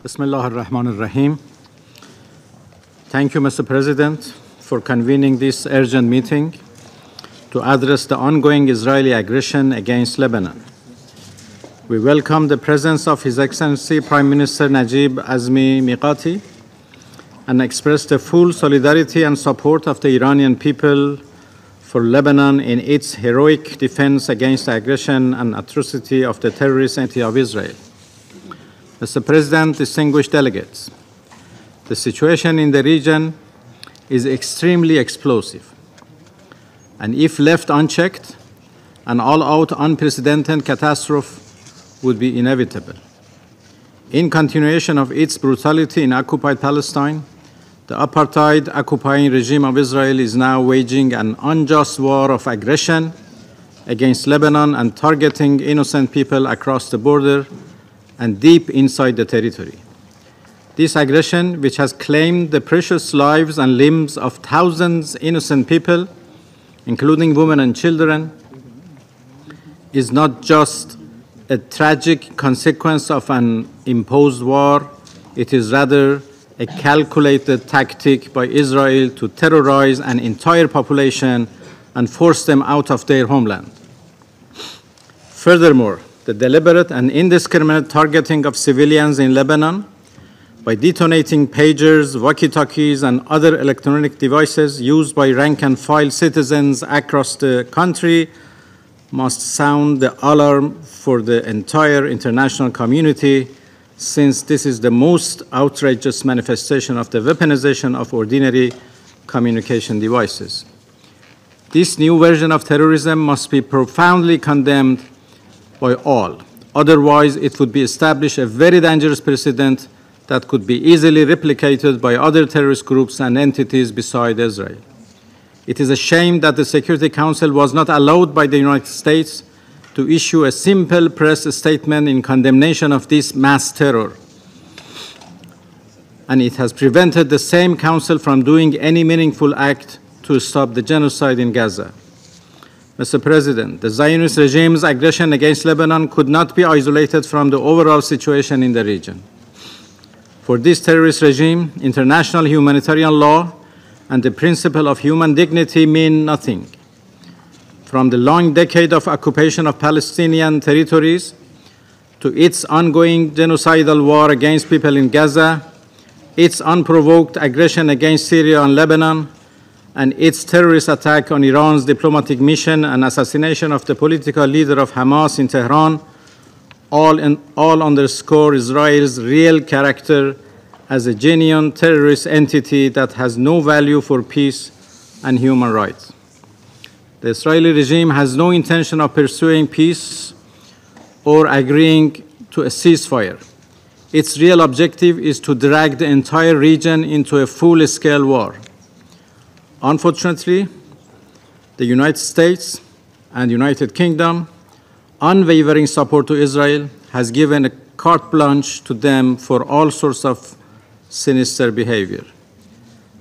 Bismillah ar-Rahman ar-Rahim. Thank you, Mr. President, for convening this urgent meeting to address the ongoing Israeli aggression against Lebanon. We welcome the presence of His Excellency Prime Minister Najib Azmi Miqati and express the full solidarity and support of the Iranian people for Lebanon in its heroic defense against the aggression and atrocity of the terrorist entity of Israel. Mr. President, distinguished delegates, the situation in the region is extremely explosive, and if left unchecked, an all-out unprecedented catastrophe would be inevitable. In continuation of its brutality in occupied Palestine, the apartheid occupying regime of Israel is now waging an unjust war of aggression against Lebanon and targeting innocent people across the border and deep inside the territory. This aggression, which has claimed the precious lives and limbs of thousands of innocent people, including women and children, is not just a tragic consequence of an imposed war. It is rather a calculated tactic by Israel to terrorize an entire population and force them out of their homeland. Furthermore, the deliberate and indiscriminate targeting of civilians in Lebanon by detonating pagers, walkie-talkies, and other electronic devices used by rank-and-file citizens across the country must sound the alarm for the entire international community, since this is the most outrageous manifestation of the weaponization of ordinary communication devices. This new version of terrorism must be profoundly condemned by all. Otherwise, it would be established a very dangerous precedent that could be easily replicated by other terrorist groups and entities beside Israel. It is a shame that the Security Council was not allowed by the United States to issue a simple press statement in condemnation of this mass terror, and it has prevented the same council from doing any meaningful act to stop the genocide in Gaza. Mr. President, the Zionist regime's aggression against Lebanon could not be isolated from the overall situation in the region. For this terrorist regime, international humanitarian law and the principle of human dignity mean nothing. From the long decade of occupation of Palestinian territories to its ongoing genocidal war against people in Gaza, its unprovoked aggression against Syria and Lebanon, and its terrorist attack on Iran's diplomatic mission and assassination of the political leader of Hamas in Tehran, all underscore Israel's real character as a genuine terrorist entity that has no value for peace and human rights. The Israeli regime has no intention of pursuing peace or agreeing to a ceasefire. Its real objective is to drag the entire region into a full-scale war. Unfortunately, the United States and United Kingdom unwavering support to Israel has given a carte blanche to them for all sorts of sinister behavior.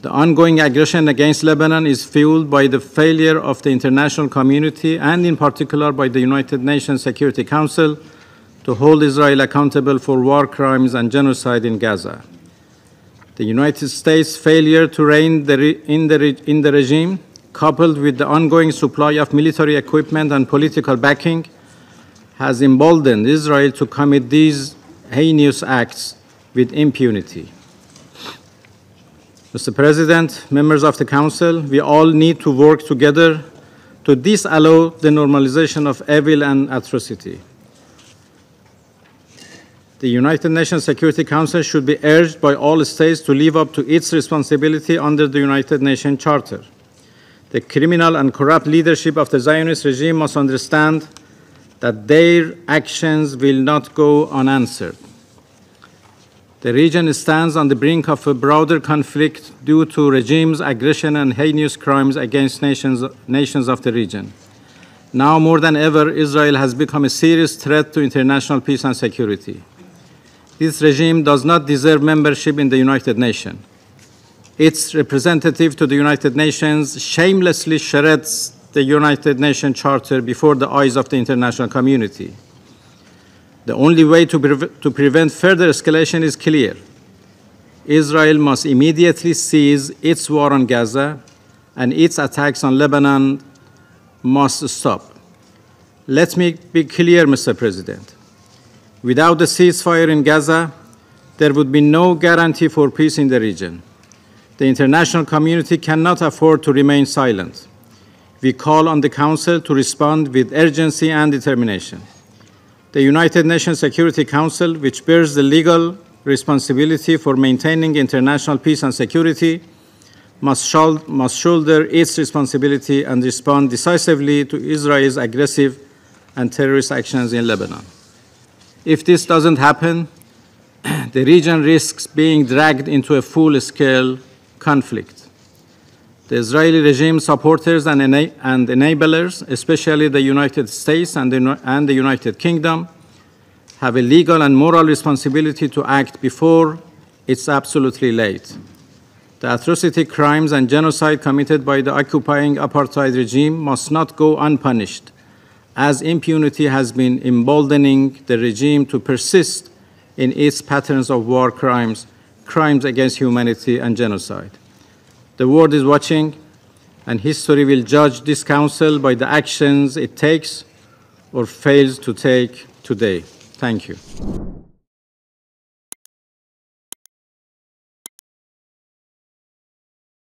The ongoing aggression against Lebanon is fueled by the failure of the international community and in particular by the United Nations Security Council to hold Israel accountable for war crimes and genocide in Gaza. The United States' failure to rein in the regime, coupled with the ongoing supply of military equipment and political backing, has emboldened Israel to commit these heinous acts with impunity. Mr. President, members of the Council, we all need to work together to disallow the normalization of evil and atrocity. The United Nations Security Council should be urged by all states to live up to its responsibility under the United Nations Charter. The criminal and corrupt leadership of the Zionist regime must understand that their actions will not go unanswered. The region stands on the brink of a broader conflict due to regime's aggression and heinous crimes against nations of the region. Now more than ever, Israel has become a serious threat to international peace and security. This regime does not deserve membership in the United Nations. Its representative to the United Nations shamelessly shreds the United Nations Charter before the eyes of the international community. The only way to prevent further escalation is clear. Israel must immediately cease its war on Gaza, and its attacks on Lebanon must stop. Let me be clear, Mr. President. Without the ceasefire in Gaza, there would be no guarantee for peace in the region. The international community cannot afford to remain silent. We call on the Council to respond with urgency and determination. The United Nations Security Council, which bears the legal responsibility for maintaining international peace and security, must shoulder its responsibility and respond decisively to Israel's aggressive and terrorist actions in Lebanon. If this doesn't happen, the region risks being dragged into a full-scale conflict. The Israeli regime supporters and enablers, especially the United States and the United Kingdom, have a legal and moral responsibility to act before it's absolutely late. The atrocity, crimes, and genocide committed by the occupying apartheid regime must not go unpunished, as impunity has been emboldening the regime to persist in its patterns of war crimes, crimes against humanity, and genocide. The world is watching, and history will judge this Council by the actions it takes or fails to take today. Thank you.